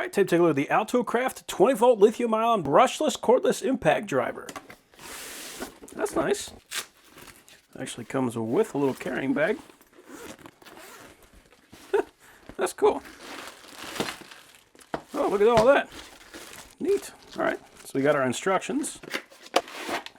right, time to take a look at the ALTOCRAFT 20-volt lithium-ion brushless cordless impact driver. That's nice. Actually comes with a little carrying bag. That's cool. Oh, look at all that. Neat. All right, so we got our instructions.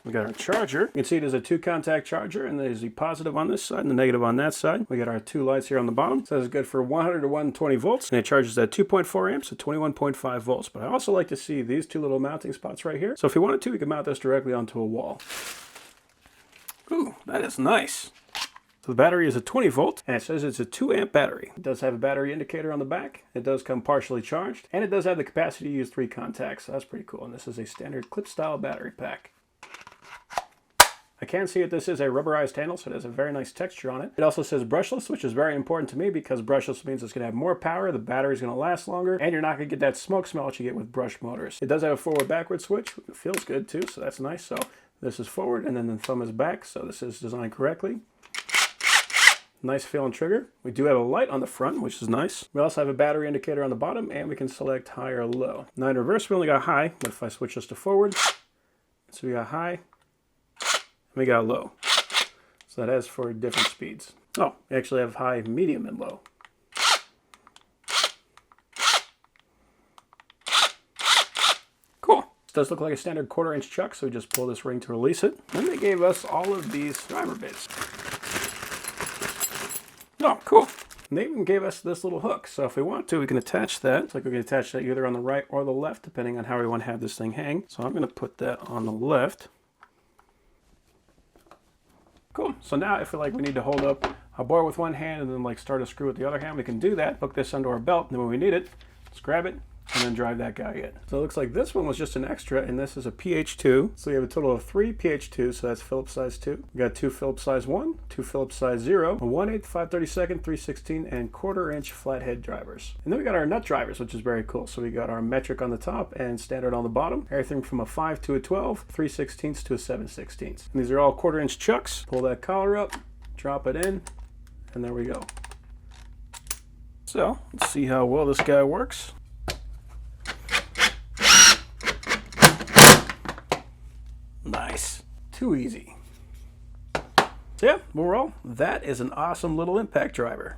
We got our charger. You can see it is a 2-contact charger, and there's the positive on this side and the negative on that side. We got our 2 lights here on the bottom. It says it's good for 100 to 120 volts, and it charges at 2.4 amps at 21.5 volts. But I also like to see these 2 little mounting spots right here. So if you wanted to, you could mount this directly onto a wall. Ooh, that is nice. So the battery is a 20 volt, and it says it's a 2 amp battery. It does have a battery indicator on the back. It does come partially charged, and it does have the capacity to use 3 contacts. So that's pretty cool. And this is a standard clip style battery pack. I can see that this is a rubberized handle, so it has a very nice texture on it. It also says brushless, which is very important to me because brushless means it's going to have more power, the battery's going to last longer, and you're not going to get that smoke smell that you get with brush motors. It does have a forward-backward switch. It feels good too, so that's nice. So this is forward, and then the thumb is back, so this is designed correctly. Nice feeling trigger. We do have a light on the front, which is nice. We also have a battery indicator on the bottom, and we can select high or low. Now in reverse, we only got high, but if I switch this to forward, so we got high, we got low. So that is for different speeds. Oh, we actually have high, medium, and low. Cool. This does look like a standard 1/4 inch chuck, so we just pull this ring to release it. Then they gave us all of these driver bits. Oh, cool. And they even gave us this little hook. So if we want to, we can attach that. It's like we can attach that either on the right or the left, depending on how we want to have this thing hang. So I'm going to put that on the left. Cool. So now if we need to hold up a bar with one hand and then like start a screw with the other hand, we can do that. Hook this under our belt, and then when we need it, just grab it and then drive that guy in. So it looks like this one was just an extra, and this is a PH2. So we have a total of 3 PH2s, so that's Phillips size 2. We got 2 Phillips size 1, 2 Phillips size 0, a 1/8, 5/32, 3/16, and 1/4 inch flathead drivers. And then we got our nut drivers, which is very cool. So we got our metric on the top and standard on the bottom. Everything from a 5 to a 12, 3/16 to a 7/16. And these are all 1/4 inch chucks. Pull that collar up, drop it in, and there we go. So let's see how well this guy works. Nice. Too easy. So yeah, overall, that is an awesome little impact driver.